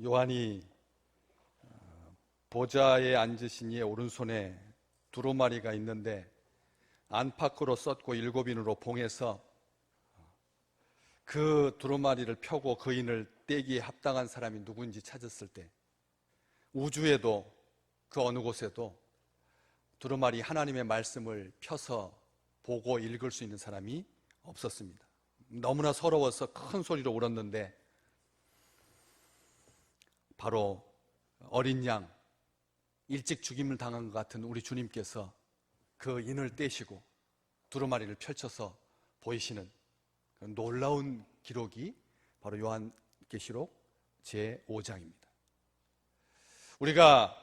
요한이 보좌에 앉으신 이의 오른손에 두루마리가 있는데 안팎으로 썼고 7인으로 봉해서 그 두루마리를 펴고 그 인을 떼기에 합당한 사람이 누구인지 찾았을 때 우주에도 그 어느 곳에도 두루마리 하나님의 말씀을 펴서 보고 읽을 수 있는 사람이 없었습니다. 너무나 서러워서 큰 소리로 울었는데 바로 어린 양, 일찍 죽임을 당한 것 같은 우리 주님께서 그 인을 떼시고 두루마리를 펼쳐서 보이시는 놀라운 기록이 바로 요한계시록 제5장입니다. 우리가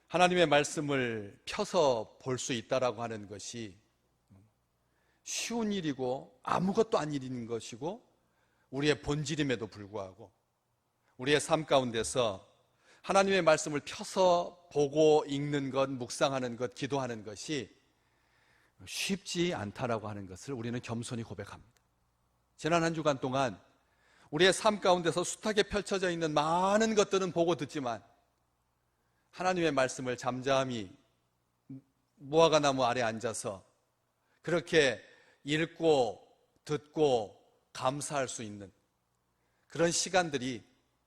하나님의 말씀을 펴서 볼 수 있다라고 하는 것이 쉬운 일이고 아무것도 아닌 일인 것이고 우리의 본질임에도 불구하고 우리의 삶 가운데서 하나님의 말씀을 펴서 보고 읽는 것, 묵상하는 것, 기도하는 것이 쉽지 않다라고 하는 것을 우리는 겸손히 고백합니다. 지난 한 주간 동안 우리의 삶 가운데서 숱하게 펼쳐져 있는 많은 것들은 보고 듣지만 하나님의 말씀을 잠잠히 무화과나무 아래 앉아서 그렇게 읽고 듣고 감사할 수 있는 그런 시간들이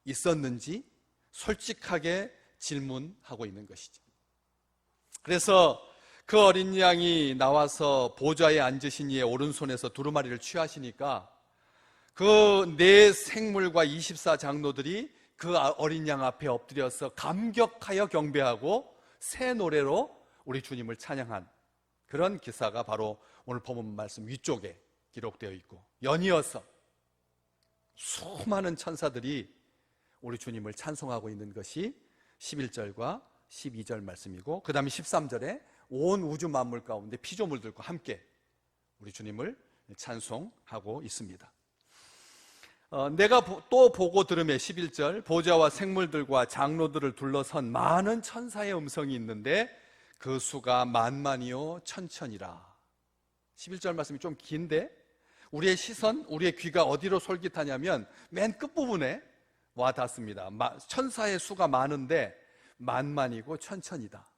있었는지 솔직하게 질문하고 있는 것이죠. 그래서 그 어린 양이 나와서 보좌에 앉으신 이의 오른손에서 두루마리를 취하시니까 그 네 생물과 24장로들이 그 어린 양 앞에 엎드려서 감격하여 경배하고 새 노래로 우리 주님을 찬양한 그런 기사가 바로 오늘 본문 말씀 위쪽에 기록되어 있고, 연이어서 수많은 천사들이 우리 주님을 찬송하고 있는 것이 11절과 12절 말씀이고, 그 다음에 13절에 온 우주 만물 가운데 피조물들과 함께 우리 주님을 찬송하고 있습니다. 내가 또 보고 들음에 11절, 보좌와 생물들과 장로들을 둘러선 많은 천사의 음성이 있는데 그 수가 만만이요 천천이라. 11절 말씀이 좀 긴데 우리의 시선, 우리의 귀가 어디로 솔깃하냐면 맨 끝부분에 와 닿습니다. 천사의 수가 많은데 만만이고 천천이다.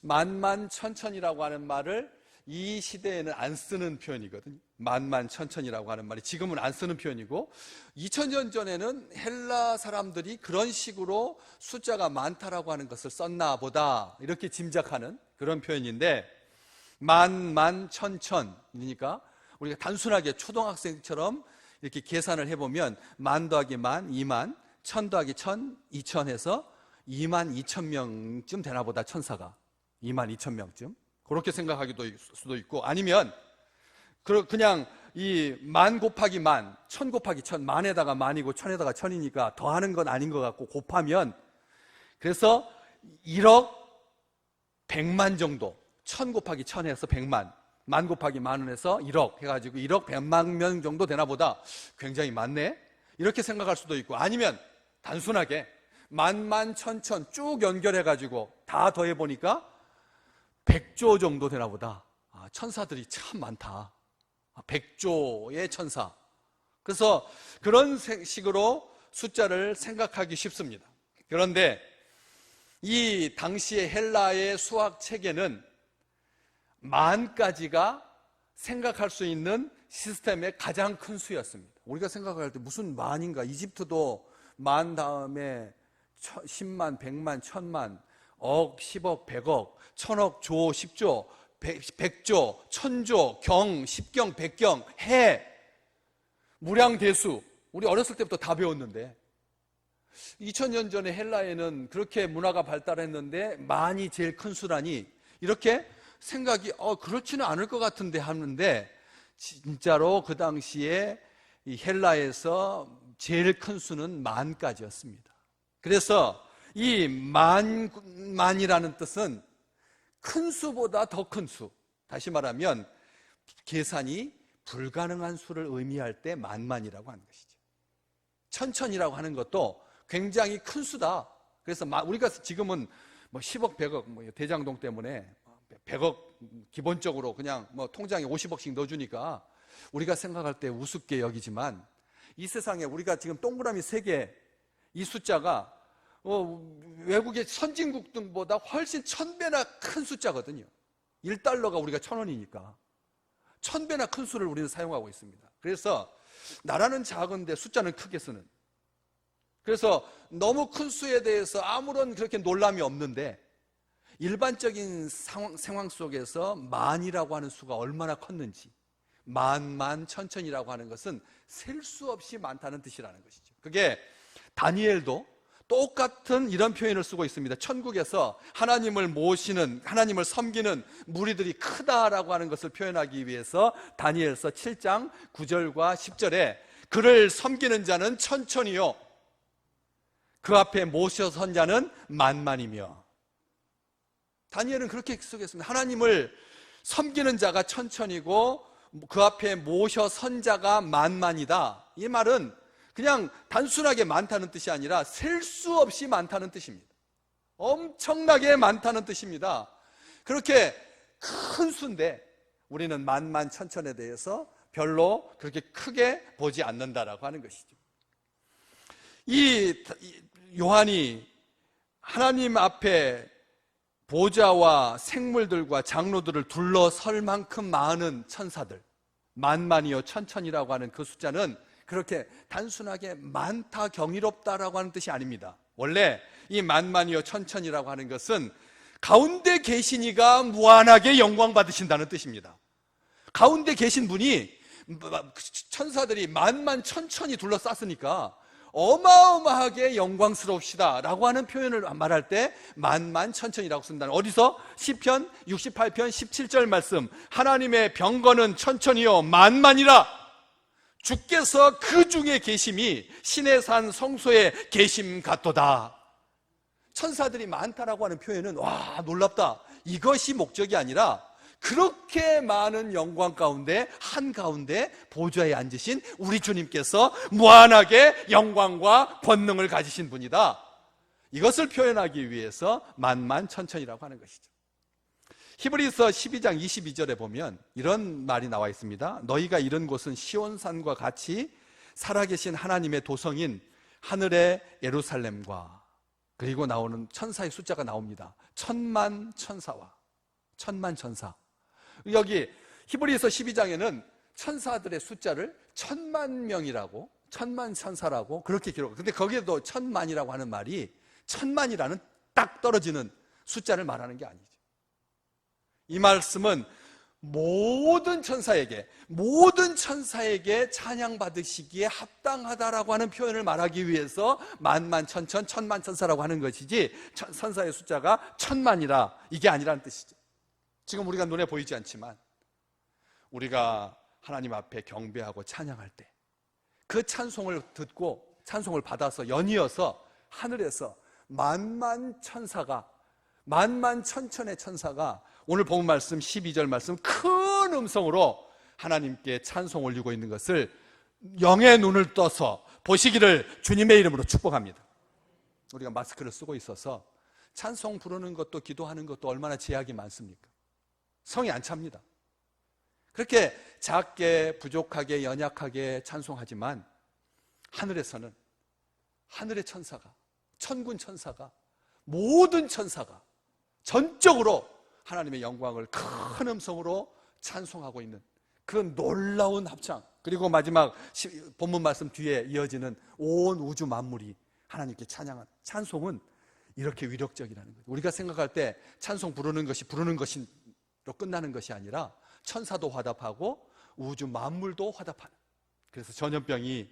만만천천이라고 하는 말을 이 시대에는 안 쓰는 표현이거든요. 만만천천이라고 하는 말이 지금은 안 쓰는 표현이고, 2000년 전에는 헬라 사람들이 그런 식으로 숫자가 많다라고 하는 것을 썼나 보다 이렇게 짐작하는 그런 표현인데, 만만천천이니까 우리가 단순하게 초등학생처럼 이렇게 계산을 해보면 만 더하기 만, 2만, 천 더하기 천, 2000 해서 2만 2천 명쯤 되나 보다. 천사가 2만 2천 명쯤 그렇게 생각하기도 수도 있고, 아니면 그냥 이 만 곱하기 만, 천 곱하기 천, 만에다가 만이고 천에다가 천이니까 더하는 건 아닌 것 같고 곱하면, 그래서 1억 100만 정도, 천 곱하기 천에서 100만, 만 곱하기 만원에서 1억 해가지고 1억 100만 명 정도 되나 보다. 굉장히 많네 이렇게 생각할 수도 있고, 아니면 단순하게 만만천천 쭉 연결해가지고 다 더해보니까 100조 정도 되나 보다. 천사들이 참 많다. 100조의 천사. 그래서 그런 식으로 숫자를 생각하기 쉽습니다. 그런데 이 당시의 헬라의 수학 체계는 만까지가 생각할 수 있는 시스템의 가장 큰 수였습니다. 우리가 생각할 때 무슨 만인가, 이집트도 만 다음에 10만, 100만, 1000만, 억, 10억, 100억, 천억, 조, 10조, 100조, 천조, 경, 10경, 100경, 해, 무량대수. 우리 어렸을 때부터 다 배웠는데 2000년 전에 헬라에는 그렇게 문화가 발달했는데 만이 제일 큰 수라니, 이렇게 생각이 그렇지는 않을 것 같은데 하는데, 진짜로 그 당시에 이 헬라에서 제일 큰 수는 만까지였습니다. 그래서 이 만이라는 뜻은 큰 수보다 더 큰 수, 다시 말하면 계산이 불가능한 수를 의미할 때 만만이라고 하는 것이죠. 천천이라고 하는 것도 굉장히 큰 수다. 그래서 우리가 지금은 뭐 10억, 100억, 뭐 대장동 때문에 100억 기본적으로 그냥 뭐 통장에 50억씩 넣어주니까 우리가 생각할 때 우습게 여기지만, 이 세상에 우리가 지금 동그라미 3개 이 숫자가 외국의 선진국 등보다 훨씬 1000배나 큰 숫자거든요. 1달러가 우리가 1000원이니까 1000배나 큰 수를 우리는 사용하고 있습니다. 그래서 나라는 작은데 숫자는 크게 쓰는, 그래서 너무 큰 수에 대해서 아무런 그렇게 놀람이 없는데, 일반적인 상황 속에서 만이라고 하는 수가 얼마나 컸는지, 만, 천천이라고 하는 것은 셀 수 없이 많다는 뜻이라는 것이죠. 그게 다니엘도 똑같은 이런 표현을 쓰고 있습니다. 천국에서 하나님을 모시는, 하나님을 섬기는 무리들이 크다라고 하는 것을 표현하기 위해서 다니엘서 7장 9절과 10절에 그를 섬기는 자는 천천히요, 그 앞에 모셔 선 자는 만만이며. 다니엘은 그렇게 쓰겠습니다. 하나님을 섬기는 자가 천천이고 그 앞에 모셔 선 자가 만만이다. 이 말은 그냥 단순하게 많다는 뜻이 아니라 셀 수 없이 많다는 뜻입니다. 엄청나게 많다는 뜻입니다. 그렇게 큰 수인데 우리는 만만 천천에 대해서 별로 그렇게 크게 보지 않는다라고 하는 것이죠. 이 요한이 하나님 앞에 보좌와 생물들과 장로들을 둘러설 만큼 많은 천사들, 만만이요 천천이라고 하는 그 숫자는 그렇게 단순하게 많다, 경이롭다라고 하는 뜻이 아닙니다. 원래 이 만만이요 천천이라고 하는 것은 가운데 계신 이가 무한하게 영광 받으신다는 뜻입니다. 가운데 계신 분이, 천사들이 만만 천천히 둘러쌌으니까 어마어마하게 영광스러우시다 라고 하는 표현을 말할 때 만만 천천이라고 쓴다는, 어디서? 시편 68편 17절 말씀, 하나님의 병거는 천천히요 만만이라, 주께서 그 중에 계심이 신의 산 성소에 계심 같도다. 천사들이 많다라고 하는 표현은 와 놀랍다, 이것이 목적이 아니라 그렇게 많은 영광 가운데 한가운데 보좌에 앉으신 우리 주님께서 무한하게 영광과 권능을 가지신 분이다, 이것을 표현하기 위해서 만만천천이라고 하는 것이죠. 히브리서 12장 22절에 보면 이런 말이 나와 있습니다. 너희가 이른 곳은 시온산과 같이 살아계신 하나님의 도성인 하늘의 예루살렘과, 그리고 나오는 천사의 숫자가 나옵니다. 천만 천사와 천만 천사. 여기 히브리서 12장에는 천사들의 숫자를 1000만 명이라고, 천만 천사라고 그렇게 기록. 근데 거기에도 천만이라고 하는 말이 천만이라는 딱 떨어지는 숫자를 말하는 게 아니죠. 이 말씀은 모든 천사에게 찬양받으시기에 합당하다라고 하는 표현을 말하기 위해서 만만 천천, 천만 천사라고 하는 것이지, 천사의 숫자가 천만이라 이게 아니라는 뜻이죠. 지금 우리가 눈에 보이지 않지만 우리가 하나님 앞에 경배하고 찬양할 때 그 찬송을 듣고 찬송을 받아서 연이어서 하늘에서 만만 천사가, 만만 천천의 천사가 오늘 본 말씀 12절 말씀 큰 음성으로 하나님께 찬송 올리고 있는 것을 영의 눈을 떠서 보시기를 주님의 이름으로 축복합니다. 우리가 마스크를 쓰고 있어서 찬송 부르는 것도 기도하는 것도 얼마나 제약이 많습니까? 성이 안 찹니다. 그렇게 작게 부족하게 연약하게 찬송하지만 하늘에서는 하늘의 천사가, 천군 천사가, 모든 천사가 전적으로 하나님의 영광을 큰 음성으로 찬송하고 있는 그 놀라운 합창, 그리고 마지막 본문 말씀 뒤에 이어지는 온 우주 만물이 하나님께 찬양하는 찬송은 이렇게 위력적이라는 거예요. 우리가 생각할 때 찬송 부르는 것이 로 끝나는 것이 아니라 천사도 화답하고 우주 만물도 화답하는, 그래서 전염병이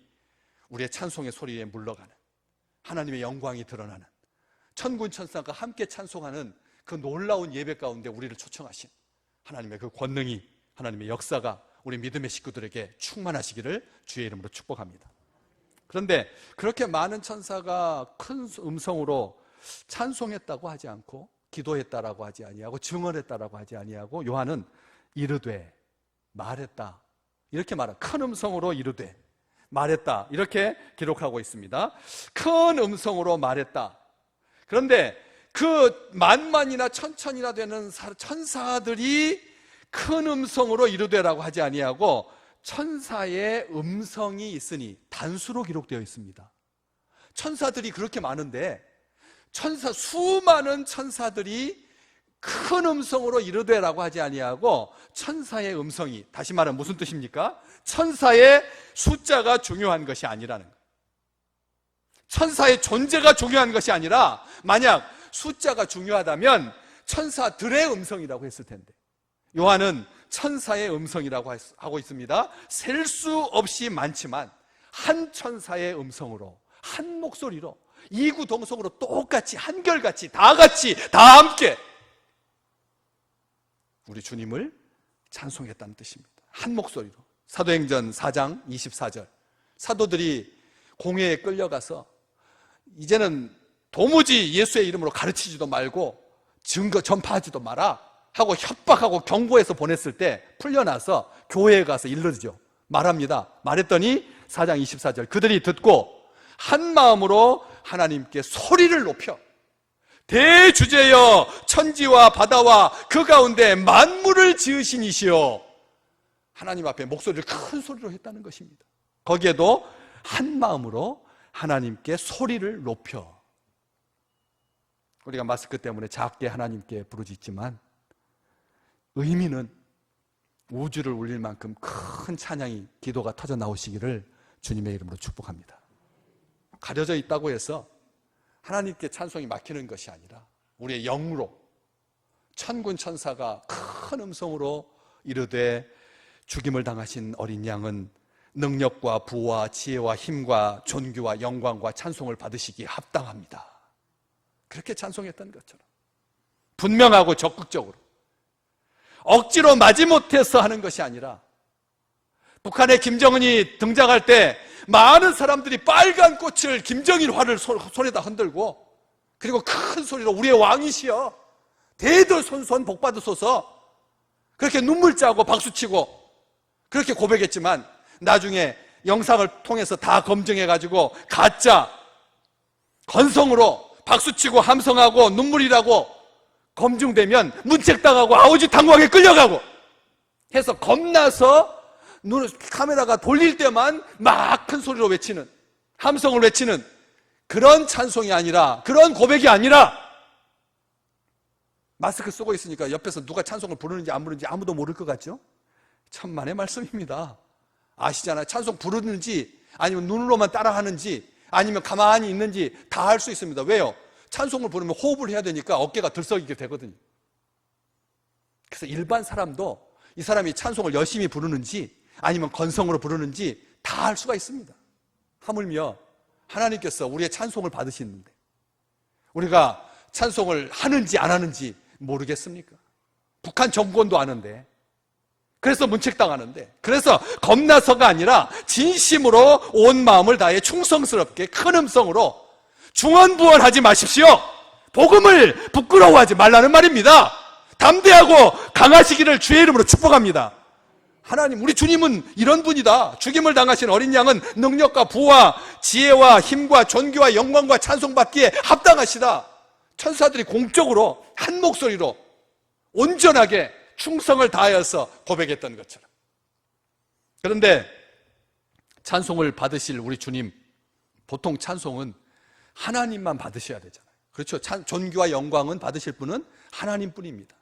우리의 찬송의 소리에 물러가는, 하나님의 영광이 드러나는, 천군 천사가 함께 찬송하는 그 놀라운 예배 가운데 우리를 초청하신 하나님의 그 권능이, 하나님의 역사가 우리 믿음의 식구들에게 충만하시기를 주의 이름으로 축복합니다. 그런데 그렇게 많은 천사가 큰 음성으로 찬송했다고 하지 않고, 기도했다라고 하지 아니하고, 증언했다라고 하지 아니하고, 요한은 이르되 말했다 이렇게 말한, 큰 음성으로 이르되 말했다 이렇게 기록하고 있습니다. 큰 음성으로 말했다. 그런데 그 만만이나 천천이나 되는 천사들이 큰 음성으로 이르되라고 하지 아니하고 천사의 음성이 있으니 단수로 기록되어 있습니다. 천사들이 그렇게 많은데 수많은 천사들이 큰 음성으로 이르되라고 하지 아니하고 천사의 음성이, 다시 말하면 무슨 뜻입니까? 천사의 숫자가 중요한 것이 아니라는 거예요. 천사의 존재가 중요한 것이 아니라, 만약 숫자가 중요하다면 천사들의 음성이라고 했을 텐데, 요한은 천사의 음성이라고 하고 있습니다. 셀 수 없이 많지만 한 천사의 음성으로, 한 목소리로, 이구동성으로 똑같이, 한결같이, 다 같이, 다 함께 우리 주님을 찬송했다는 뜻입니다. 한 목소리로. 사도행전 4장 24절, 사도들이 공회에 끌려가서 이제는 도무지 예수의 이름으로 가르치지도 말고 증거 전파하지도 마라 하고 협박하고 경고해서 보냈을 때 풀려나서 교회에 가서 일러주죠. 말합니다. 말했더니 4장 24절, 그들이 듣고 한 마음으로 하나님께 소리를 높여 대주제여 천지와 바다와 그 가운데 만물을 지으신 이시여, 하나님 앞에 목소리를 큰 소리로 했다는 것입니다. 거기에도 한 마음으로 하나님께 소리를 높여. 우리가 마스크 때문에 작게 하나님께 부르짖지만 의미는 우주를 울릴 만큼 큰 찬양이, 기도가 터져 나오시기를 주님의 이름으로 축복합니다. 가려져 있다고 해서 하나님께 찬송이 막히는 것이 아니라 우리의 영으로 천군 천사가 큰 음성으로 이르되 죽임을 당하신 어린 양은 능력과 부와 지혜와 힘과 존귀와 영광과 찬송을 받으시기에 합당합니다. 그렇게 찬송했던 것처럼 분명하고 적극적으로 억지로 마지못해서 하는 것이 아니라, 북한의 김정은이 등장할 때 많은 사람들이 빨간 꽃을, 김정일 화를 손에다 흔들고, 그리고 큰 소리로 우리의 왕이시여 대대손손 복받으소서, 그렇게 눈물 짜고 박수치고 그렇게 고백했지만 나중에 영상을 통해서 다 검증해가지고 가짜 건성으로 박수치고 함성하고 눈물이라고 검증되면 문책당하고 아우지 당광에 끌려가고 해서 겁나서 카메라가 돌릴 때만 막 큰 소리로 외치는, 함성을 외치는 그런 찬송이 아니라, 그런 고백이 아니라, 마스크 쓰고 있으니까 옆에서 누가 찬송을 부르는지 안 부르는지 아무도 모를 것 같죠? 천만의 말씀입니다. 아시잖아요. 찬송 부르는지 아니면 눈으로만 따라하는지 아니면 가만히 있는지 다 할 수 있습니다. 왜요? 찬송을 부르면 호흡을 해야 되니까 어깨가 들썩이게 되거든요. 그래서 일반 사람도 이 사람이 찬송을 열심히 부르는지 아니면 건성으로 부르는지 다 할 수가 있습니다. 하물며 하나님께서 우리의 찬송을 받으시는데 우리가 찬송을 하는지 안 하는지 모르겠습니까? 북한 정권도 아는데, 그래서 문책당하는데, 그래서 겁나서가 아니라 진심으로 온 마음을 다해 충성스럽게 큰 음성으로 중언부언하지 마십시오. 복음을 부끄러워하지 말라는 말입니다. 담대하고 강하시기를 주의 이름으로 축복합니다. 하나님, 우리 주님은 이런 분이다. 죽임을 당하신 어린 양은 능력과 부와 지혜와 힘과 존귀와 영광과 찬송받기에 합당하시다. 천사들이 공적으로 한 목소리로 온전하게 충성을 다하여서 고백했던 것처럼. 그런데 찬송을 받으실 우리 주님, 보통 찬송은 하나님만 받으셔야 되잖아요. 그렇죠? 존귀와 영광은 받으실 분은 하나님뿐입니다.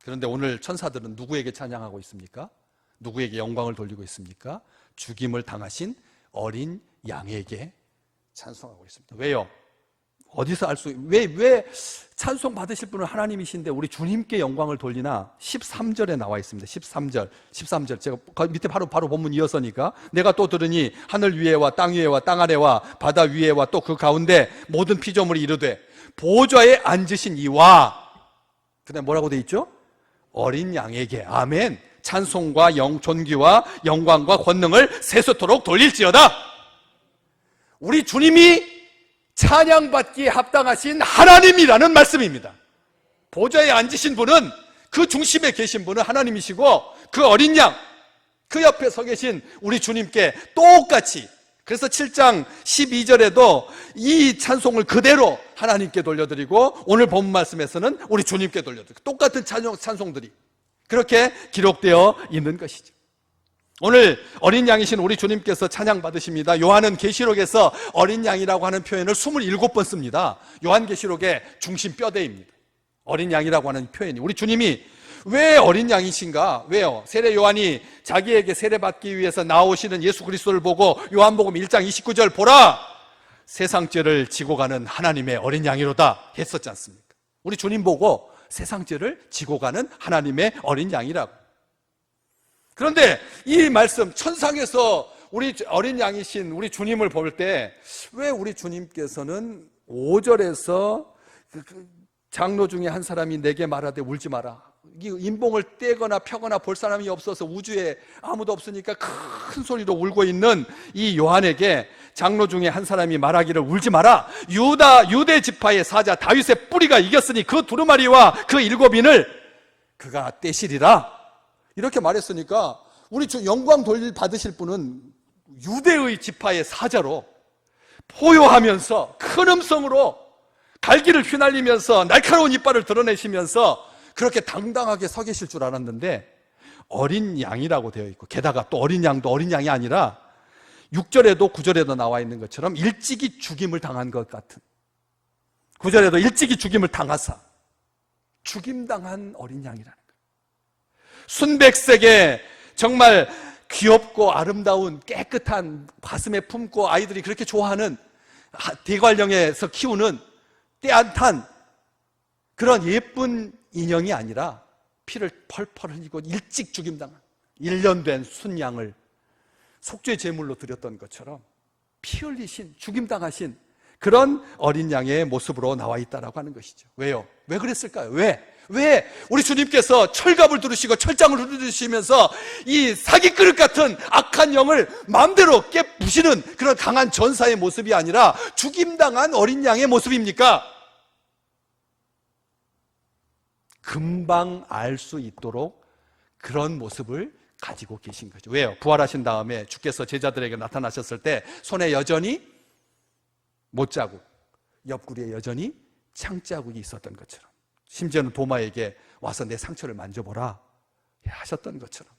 그런데 오늘 천사들은 누구에게 찬양하고 있습니까? 누구에게 영광을 돌리고 있습니까? 죽임을 당하신 어린 양에게 찬송하고 있습니다. 왜요? 어디서 왜 찬송 받으실 분은 하나님이신데 우리 주님께 영광을 돌리나? 13절에 나와 있습니다. 13절. 제가 밑에 바로 본문 이어서니까. 내가 또 들으니 하늘 위에와 땅 위에와 땅 아래와 바다 위에와 또 그 가운데 모든 피조물이 이르되 보좌에 앉으신 이와, 그다음에 뭐라고 돼 있죠? 어린 양에게, 아멘, 찬송과 존귀와 영광과 권능을 세세토록 돌릴지어다. 우리 주님이 찬양받기에 합당하신 하나님이라는 말씀입니다. 보좌에 앉으신 분은, 그 중심에 계신 분은 하나님이시고, 그 어린 양, 그 옆에 서 계신 우리 주님께 똑같이, 그래서 7장 12절에도 이 찬송을 그대로 하나님께 돌려드리고, 오늘 본 말씀에서는 우리 주님께 돌려드리고, 똑같은 찬송들이 그렇게 기록되어 있는 것이죠. 오늘 어린 양이신 우리 주님께서 찬양 받으십니다. 요한은 계시록에서 어린 양이라고 하는 표현을 27번 씁니다. 요한계시록의 중심 뼈대입니다. 어린 양이라고 하는 표현이. 우리 주님이 왜 어린 양이신가? 왜요? 세례 요한이 자기에게 세례받기 위해서 나오시는 예수 그리스도를 보고 요한복음 1장 29절 보라! 세상 죄를 지고 가는 하나님의 어린 양이로다 했었지 않습니까? 우리 주님 보고 세상 죄를 지고 가는 하나님의 어린 양이라고. 그런데 이 말씀 천상에서 우리 어린 양이신 우리 주님을 볼 때 왜 우리 주님께서는 5절에서 장로 중에 한 사람이 내게 말하되 울지 마라. 인봉을 떼거나 펴거나 볼 사람이 없어서 우주에 아무도 없으니까 큰 소리로 울고 있는 이 요한에게 장로 중에 한 사람이 말하기를 울지 마라. 유대 지파의 사자 다윗의 뿌리가 이겼으니 그 두루마리와 그 7인을 그가 떼시리라. 이렇게 말했으니까 우리 영광 받으실 분은 유대의 지파의 사자로 포효하면서 큰 음성으로 갈기를 휘날리면서 날카로운 이빨을 드러내시면서 그렇게 당당하게 서 계실 줄 알았는데 어린 양이라고 되어 있고, 게다가 또 어린 양도 어린 양이 아니라 6절에도 9절에도 나와 있는 것처럼 일찍이 죽임을 당한 것 같은, 9절에도 일찍이 죽임을 당하사 죽임당한 어린 양이라는 거예요. 순백색의 정말 귀엽고 아름다운 깨끗한, 가슴에 품고 아이들이 그렇게 좋아하는 대관령에서 키우는 때 안 탄 그런 예쁜 인형이 아니라 피를 펄펄 흘리고 일찍 죽임당한 1년 된 순양을 속죄 제물로 드렸던 것처럼 피 흘리신, 죽임당하신 그런 어린 양의 모습으로 나와 있다라고 하는 것이죠. 왜요? 왜 그랬을까요? 왜 우리 주님께서 철갑을 두르시고 철장을 두르시면서 이 사기그릇 같은 악한 영을 마음대로 깨부시는 그런 강한 전사의 모습이 아니라 죽임당한 어린 양의 모습입니까? 금방 알 수 있도록 그런 모습을 가지고 계신 거죠. 왜요? 부활하신 다음에 주께서 제자들에게 나타나셨을 때 손에 여전히 못자국, 옆구리에 여전히 창자국이 있었던 것처럼, 심지어는 도마에게 와서 내 상처를 만져보라 하셨던 것처럼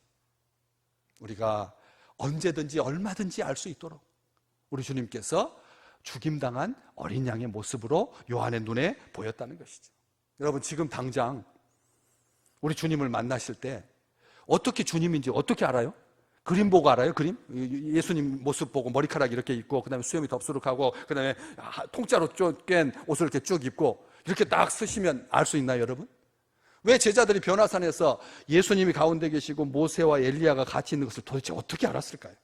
우리가 언제든지 얼마든지 알 수 있도록 우리 주님께서 죽임당한 어린 양의 모습으로 요한의 눈에 보였다는 것이죠. 여러분, 지금 당장 우리 주님을 만나실 때 어떻게 주님인지 어떻게 알아요? 그림 보고 알아요? 그림? 예수님 모습 보고 머리카락 이렇게 있고, 그 다음에 수염이 덥수룩하고, 그 다음에 통짜로 깬 옷을 이렇게 쭉 입고 이렇게 딱 쓰시면 알 수 있나요, 여러분? 왜 제자들이 변화산에서 예수님이 가운데 계시고 모세와 엘리야가 같이 있는 것을 도대체 어떻게 알았을까요?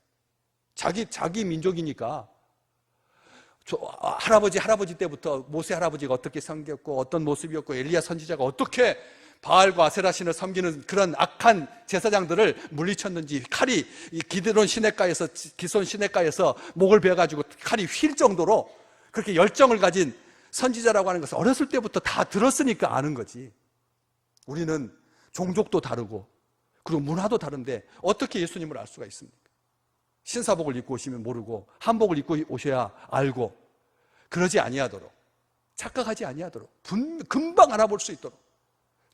자기 민족이니까. 할아버지 때부터 모세 할아버지가 어떻게 생겼고 어떤 모습이었고 엘리야 선지자가 어떻게 바알과 아세라 신을 섬기는 그런 악한 제사장들을 물리쳤는지, 칼이 기드론 시냇가에서, 기손 시냇가에서 목을 베어가지고 칼이 휠 정도로 그렇게 열정을 가진 선지자라고 하는 것을 어렸을 때부터 다 들었으니까 아는 거지. 우리는 종족도 다르고 그리고 문화도 다른데 어떻게 예수님을 알 수가 있습니까? 신사복을 입고 오시면 모르고 한복을 입고 오셔야 알고, 그러지 아니하도록, 착각하지 아니하도록 금방 알아볼 수 있도록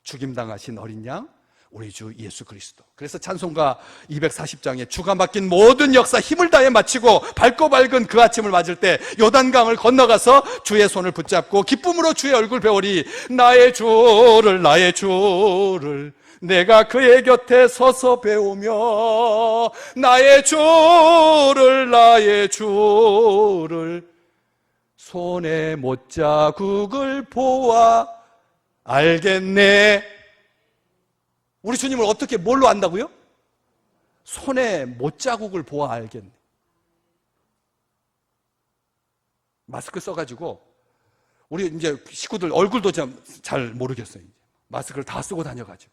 죽임당하신 어린 양 우리 주 예수 그리스도. 그래서 찬송가 240장에 주가 맡긴 모든 역사 힘을 다해 마치고 밝고 밝은 그 아침을 맞을 때 요단강을 건너가서 주의 손을 붙잡고 기쁨으로 주의 얼굴 배우리 나의 주를 내가 그의 곁에 서서 배우며 나의 주를 손에 못자국을 보아 알겠네. 우리 주님을 어떻게 뭘로 안다고요? 손에 못자국을 보아 알겠네. 마스크 써가지고 우리 이제 식구들 얼굴도 잘 모르겠어요. 이제 마스크를 다 쓰고 다녀가지고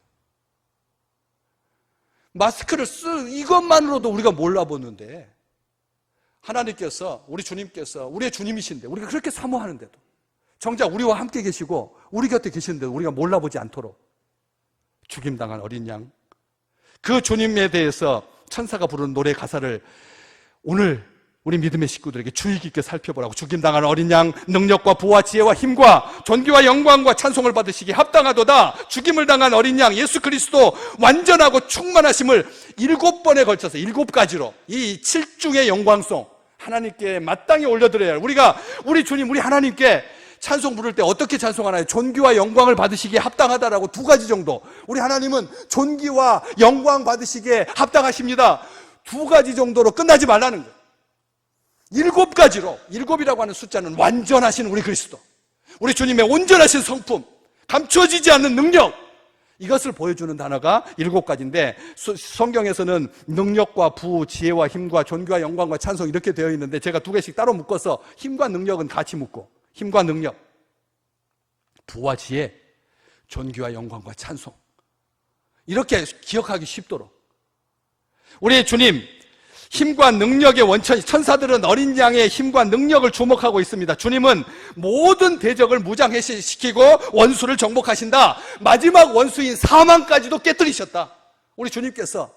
마스크를 이것만으로도 우리가 몰라보는데, 하나님께서, 우리 주님께서 우리의 주님이신데 우리가 그렇게 사모하는데도 정작 우리와 함께 계시고 우리 곁에 계시는데도 우리가 몰라보지 않도록 죽임당한 어린 양, 그 주님에 대해서 천사가 부르는 노래 가사를 오늘 우리 믿음의 식구들에게 주의 깊게 살펴보라고. 죽임당한 어린 양 능력과 부와 지혜와 힘과 존귀와 영광과 찬송을 받으시기에 합당하도다. 죽임을 당한 어린 양 예수 그리스도 완전하고 충만하심을 7번에 걸쳐서 7가지로 이 7중의 영광송 하나님께 마땅히 올려드려야 해요. 우리 주님, 우리 하나님께 찬송 부를 때 어떻게 찬송하나요? 존귀와 영광을 받으시기에 합당하다라고 2가지 정도. 우리 하나님은 존귀와 영광 받으시기에 합당하십니다. 2가지 정도로 끝나지 말라는 거예요. 7가지로, 7이라고 하는 숫자는 완전하신 우리 그리스도, 우리 주님의 온전하신 성품, 감추어지지 않는 능력, 이것을 보여주는 단어가 7가지인데 성경에서는 능력과 부, 지혜와 힘과 존귀와 영광과 찬송 이렇게 되어 있는데 제가 2개씩 따로 묶어서 힘과 능력은 같이 묶고, 힘과 능력, 부와 지혜, 존귀와 영광과 찬송, 이렇게 기억하기 쉽도록 우리 주님 힘과 능력의 원천, 천사들은 어린 양의 힘과 능력을 주목하고 있습니다. 주님은 모든 대적을 무장시키고 원수를 정복하신다. 마지막 원수인 사망까지도 깨뜨리셨다. 우리 주님께서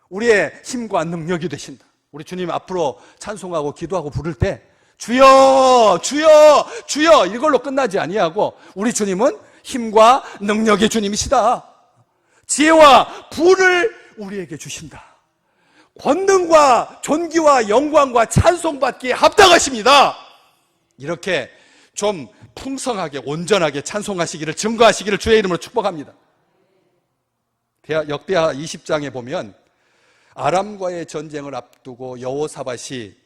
우리의 힘과 능력이 되신다. 우리 주님 앞으로 찬송하고 기도하고 부를 때 주여 주여 주여 이걸로 끝나지 아니하고 우리 주님은 힘과 능력의 주님이시다. 지혜와 부를 우리에게 주신다. 권능과 존귀와 영광과 찬송받기에 합당하십니다. 이렇게 좀 풍성하게 온전하게 찬송하시기를, 증거하시기를 주의 이름으로 축복합니다. 역대하 20장에 보면 아람과의 전쟁을 앞두고 여호사밧이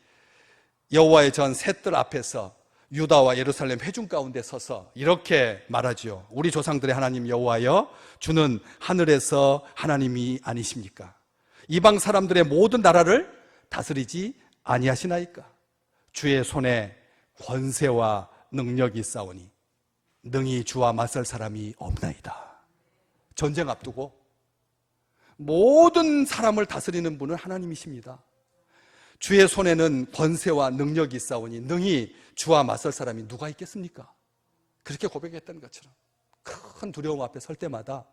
여호와의 전 셋들 앞에서 유다와 예루살렘 회중 가운데 서서 이렇게 말하지요. 우리 조상들의 하나님 여호와여, 주는 하늘에서 하나님이 아니십니까? 이방 사람들의 모든 나라를 다스리지 아니하시나이까? 주의 손에 권세와 능력이 있사오니 능히 주와 맞설 사람이 없나이다. 전쟁 앞두고 모든 사람을 다스리는 분은 하나님이십니다. 주의 손에는 권세와 능력이 있사오니 능히 주와 맞설 사람이 누가 있겠습니까? 그렇게 고백했던 것처럼 큰 두려움 앞에 설 때마다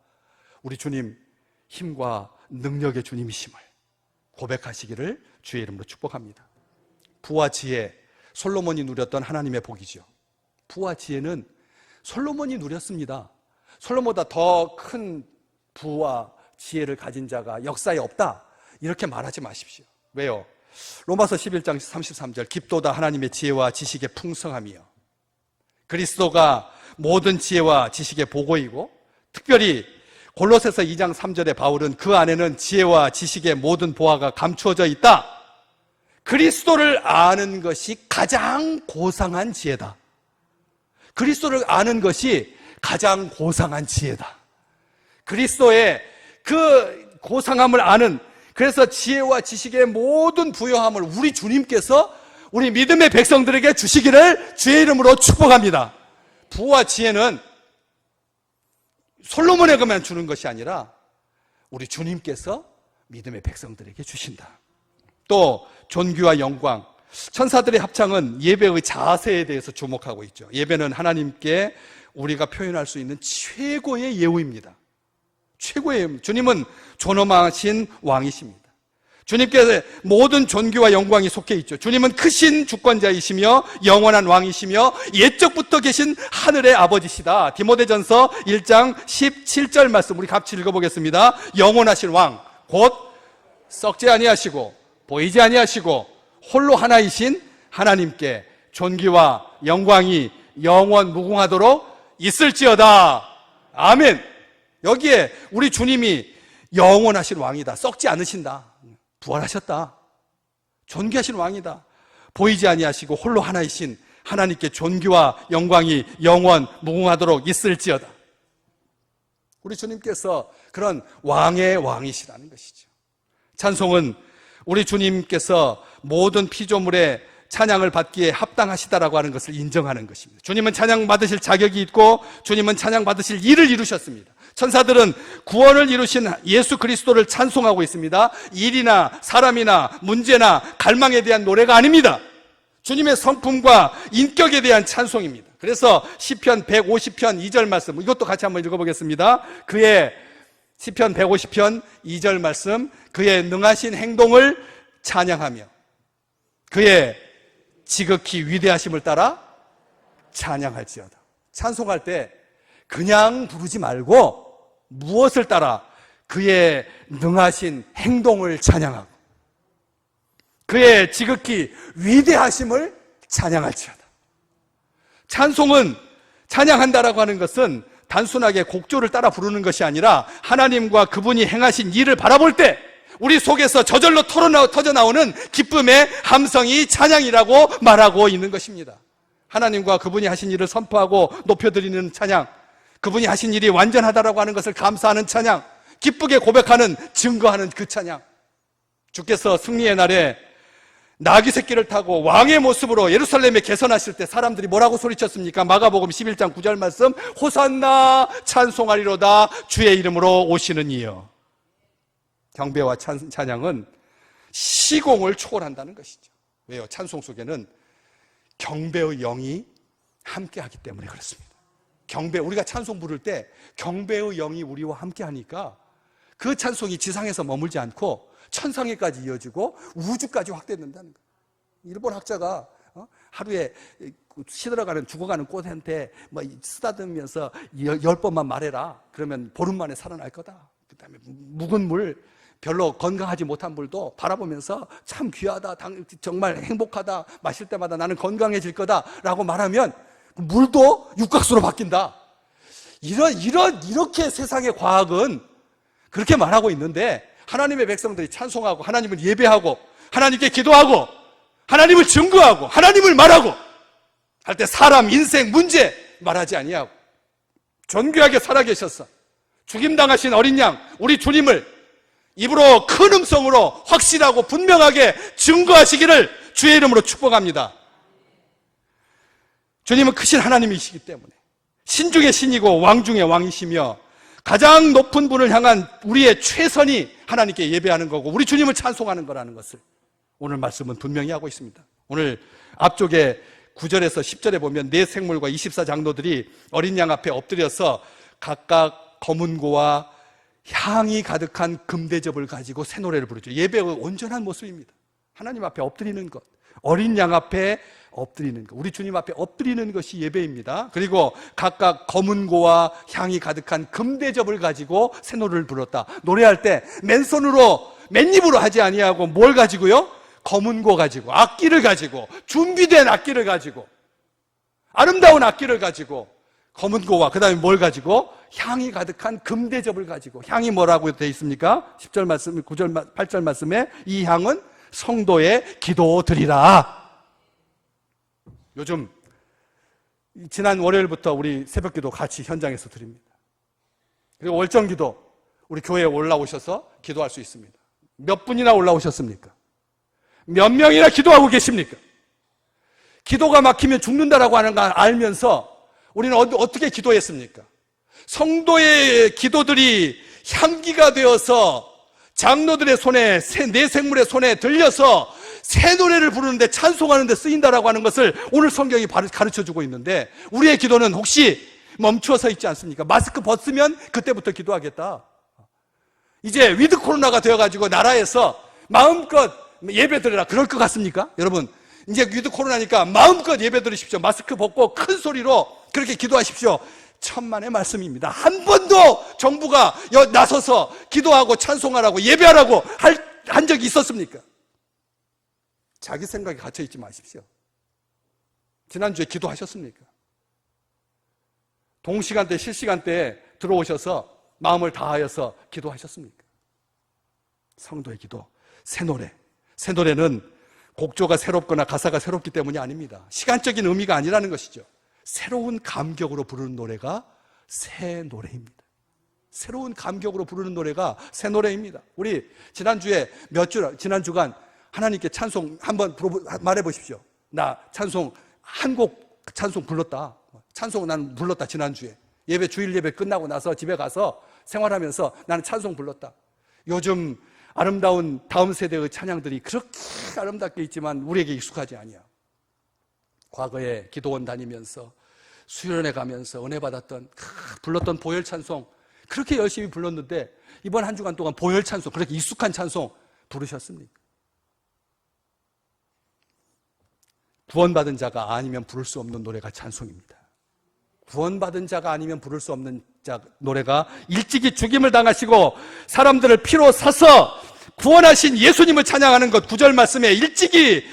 우리 주님 힘과 능력의 주님이심을 고백하시기를 주의 이름으로 축복합니다. 부와 지혜, 솔로몬이 누렸던 하나님의 복이죠. 부와 지혜는 솔로몬이 누렸습니다. 솔로몬보다 더 큰 부와 지혜를 가진 자가 역사에 없다, 이렇게 말하지 마십시오. 왜요? 로마서 11장 33절 깊도다 하나님의 지혜와 지식의 풍성함이요, 그리스도가 모든 지혜와 지식의 보고이고, 특별히 골로새서 2장 3절에 바울은 그 안에는 지혜와 지식의 모든 보화가 감추어져 있다. 그리스도를 아는 것이 가장 고상한 지혜다. 그리스도를 아는 것이 가장 고상한 지혜다. 그리스도의 그 고상함을 아는, 그래서 지혜와 지식의 모든 부요함을 우리 주님께서 우리 믿음의 백성들에게 주시기를 주의 이름으로 축복합니다. 부와 지혜는 솔로몬에게만 주는 것이 아니라 우리 주님께서 믿음의 백성들에게 주신다. 또 존귀와 영광, 천사들의 합창은 예배의 자세에 대해서 주목하고 있죠. 예배는 하나님께 우리가 표현할 수 있는 최고의 예우입니다. 최고의 예우. 주님은 존엄하신 왕이십니다. 주님께 모든 존귀와 영광이 속해 있죠. 주님은 크신 주권자이시며 영원한 왕이시며 옛적부터 계신 하늘의 아버지시다. 디모데전서 1장 17절 말씀 우리 같이 읽어보겠습니다. 영원하신 왕, 곧 썩지 아니하시고 보이지 아니하시고 홀로 하나이신 하나님께 존귀와 영광이 영원 무궁하도록 있을지어다. 아멘. 여기에 우리 주님이 영원하신 왕이다. 썩지 않으신다. 부활하셨다. 존귀하신 왕이다. 보이지 아니하시고 홀로 하나이신 하나님께 존귀와 영광이 영원 무궁하도록 있을지어다. 우리 주님께서 그런 왕의 왕이시라는 것이죠. 찬송은 우리 주님께서 모든 피조물의 찬양을 받기에 합당하시다라고 하는 것을 인정하는 것입니다. 주님은 찬양 받으실 자격이 있고 주님은 찬양 받으실 일을 이루셨습니다. 천사들은 구원을 이루신 예수 그리스도를 찬송하고 있습니다. 일이나 사람이나 문제나 갈망에 대한 노래가 아닙니다. 주님의 성품과 인격에 대한 찬송입니다. 그래서 시편 150편 2절 말씀, 이것도 같이 한번 읽어보겠습니다. 그의 시편 150편 2절 말씀, 그의 능하신 행동을 찬양하며 그의 지극히 위대하심을 따라 찬양할지어다. 찬송할 때 그냥 부르지 말고 무엇을 따라? 그의 능하신 행동을 찬양하고 그의 지극히 위대하심을 찬양할지어다. 찬송은, 찬양한다라고 하는 것은 단순하게 곡조를 따라 부르는 것이 아니라 하나님과 그분이 행하신 일을 바라볼 때 우리 속에서 저절로 터져 나오는 기쁨의 함성이 찬양이라고 말하고 있는 것입니다. 하나님과 그분이 하신 일을 선포하고 높여드리는 찬양, 그분이 하신 일이 완전하다라고 하는 것을 감사하는 찬양, 기쁘게 고백하는, 증거하는 그 찬양. 주께서 승리의 날에 나귀 새끼를 타고 왕의 모습으로 예루살렘에 개선하실 때 사람들이 뭐라고 소리쳤습니까? 마가복음 11장 9절 말씀, 호산나 찬송하리로다 주의 이름으로 오시는 이여. 경배와 찬양은 시공을 초월한다는 것이죠. 왜요? 찬송 속에는 경배의 영이 함께하기 때문에 그렇습니다. 우리가 찬송 부를 때 경배의 영이 우리와 함께하니까 그 찬송이 지상에서 머물지 않고 천상에까지 이어지고 우주까지 확대된다는 거예요. 일본 학자가 하루에 시들어가는, 죽어가는 꽃한테 쓰다듬으면서 10번만 말해라. 그러면 보름 만에 살아날 거다. 그 다음에 묵은 물, 별로 건강하지 못한 물도 바라보면서 참 귀하다, 정말 행복하다, 마실 때마다 나는 건강해질 거다 라고 말하면 물도 육각수로 바뀐다. 이렇게 세상의 과학은 그렇게 말하고 있는데, 하나님의 백성들이 찬송하고 하나님을 예배하고 하나님께 기도하고 하나님을 증거하고 하나님을 말하고 할 때 사람 인생 문제 말하지 아니하고 존귀하게 살아계셨어 죽임당하신 어린 양 우리 주님을 입으로 큰 음성으로 확실하고 분명하게 증거하시기를 주의 이름으로 축복합니다. 주님은 크신 하나님이시기 때문에 신 중의 신이고 왕 중의 왕이시며 가장 높은 분을 향한 우리의 최선이 하나님께 예배하는 거고 우리 주님을 찬송하는 거라는 것을 오늘 말씀은 분명히 하고 있습니다. 오늘 앞쪽에 9절에서 10절에 보면 네 생물과 24장로들이 어린 양 앞에 엎드려서 각각 검은고와 향이 가득한 금대접을 가지고 새 노래를 부르죠. 예배의 온전한 모습입니다. 하나님 앞에 엎드리는 것, 어린 양 앞에 엎드리는 것, 우리 주님 앞에 엎드리는 것이 예배입니다. 그리고 각각 검은고와 향이 가득한 금대접을 가지고 새 노래를 불렀다. 노래할 때 맨손으로 맨입으로 하지 아니하고 뭘 가지고요? 검은고 가지고, 악기를 가지고, 준비된 악기를 가지고, 아름다운 악기를 가지고, 검은고와 그 다음에 뭘 가지고? 향이 가득한 금대접을 가지고. 향이 뭐라고 되어 있습니까? 10절 말씀, 9절, 8절 말씀에 이 향은 성도의 기도드리라. 요즘 지난 월요일부터 우리 새벽기도 같이 현장에서 드립니다. 그리고 월정기도 우리 교회에 올라오셔서 기도할 수 있습니다. 몇 분이나 올라오셨습니까? 몇 명이나 기도하고 계십니까? 기도가 막히면 죽는다라고 하는 걸 알면서 우리는 어떻게 기도했습니까? 성도의 기도들이 향기가 되어서 장로들의 손에, 내 생물의 손에 들려서 새 노래를 부르는데 찬송하는데 쓰인다라고 하는 것을 오늘 성경이 가르쳐주고 있는데, 우리의 기도는 혹시 멈추어서 있지 않습니까? 마스크 벗으면 그때부터 기도하겠다. 이제 위드 코로나가 되어가지고 나라에서 마음껏 예배 드리라 그럴 것 같습니까? 여러분, 이제 위드 코로나니까 마음껏 예배 드리십시오. 마스크 벗고 큰 소리로 그렇게 기도하십시오. 천만의 말씀입니다. 한 번도 정부가 나서서 기도하고 찬송하라고 예배하라고 한 적이 있었습니까? 자기 생각에 갇혀 있지 마십시오. 지난주에 기도하셨습니까? 동시간대, 실시간대에 들어오셔서 마음을 다하여서 기도하셨습니까? 성도의 기도, 새 노래. 새 노래는 곡조가 새롭거나 가사가 새롭기 때문이 아닙니다. 시간적인 의미가 아니라는 것이죠. 새로운 감격으로 부르는 노래가 새 노래입니다. 새로운 감격으로 부르는 노래가 새 노래입니다. 우리 지난 주간 하나님께 찬송 한번 말해 보십시오. 나 찬송 한 곡 찬송 불렀다. 찬송 난 불렀다. 지난주에 예배, 주일 예배 끝나고 나서 집에 가서 생활하면서 나는 찬송 불렀다. 요즘 아름다운 다음 세대의 찬양들이 그렇게 아름답게 있지만 우리에게 익숙하지 아니야. 과거에 기도원 다니면서 수련회 가면서 은혜 받았던 불렀던 보혈 찬송 그렇게 열심히 불렀는데 이번 한 주간 동안 보혈 찬송, 그렇게 익숙한 찬송 부르셨습니까? 구원받은 자가 아니면 부를 수 없는 노래가 찬송입니다. 구원받은 자가 아니면 부를 수 없는 노래가 일찍이 죽임을 당하시고 사람들을 피로 사서 구원하신 예수님을 찬양하는 것. 9절 말씀에 일찍이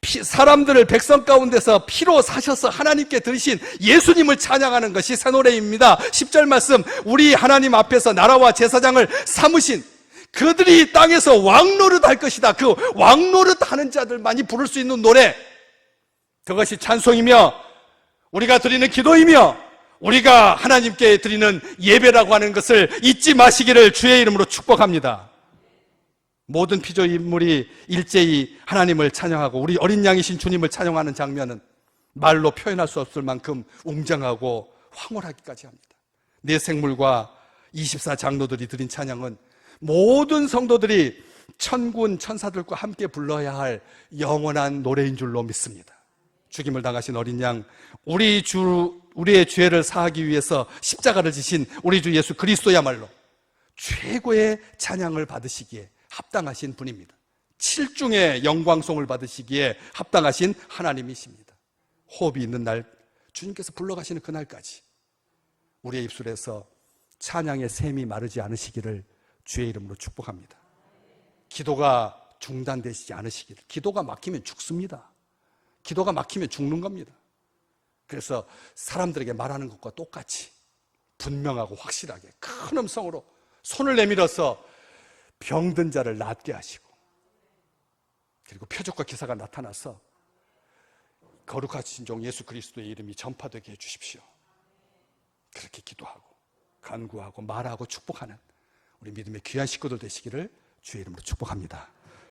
사람들을 백성 가운데서 피로 사셔서 하나님께 드리신 예수님을 찬양하는 것이 새 노래입니다. 10절 말씀, 우리 하나님 앞에서 나라와 제사장을 삼으신 그들이 땅에서 왕노릇 할 것이다. 그 왕노릇 하는 자들만이 부를 수 있는 노래, 그것이 찬송이며 우리가 드리는 기도이며 우리가 하나님께 드리는 예배라고 하는 것을 잊지 마시기를 주의 이름으로 축복합니다. 모든 피조인물이 일제히 하나님을 찬양하고 우리 어린 양이신 주님을 찬양하는 장면은 말로 표현할 수 없을 만큼 웅장하고 황홀하기까지 합니다. 내 생물과 24장로들이 드린 찬양은 모든 성도들이 천군 천사들과 함께 불러야 할 영원한 노래인 줄로 믿습니다. 죽임을 당하신 어린 양, 우리의 죄를 사하기 위해서 십자가를 지신 우리 주 예수 그리스도야말로 최고의 찬양을 받으시기에 합당하신 분입니다. 7중의 영광송을 받으시기에 합당하신 하나님이십니다. 호흡이 있는 날, 주님께서 불러가시는 그날까지 우리의 입술에서 찬양의 샘이 마르지 않으시기를 주의 이름으로 축복합니다. 기도가 중단되시지 않으시기를. 기도가 막히면 죽습니다. 기도가 막히면 죽는 겁니다. 그래서 사람들에게 말하는 것과 똑같이 분명하고 확실하게 큰 음성으로 손을 내밀어서 병든 자를 낫게 하시고, 그리고 표적과 기사가 나타나서 거룩하신 종 예수 그리스도의 이름이 전파되게 해주십시오. 그렇게 기도하고 간구하고 말하고 축복하는 우리 믿음의 귀한 식구들 되시기를 주의 이름으로 축복합니다.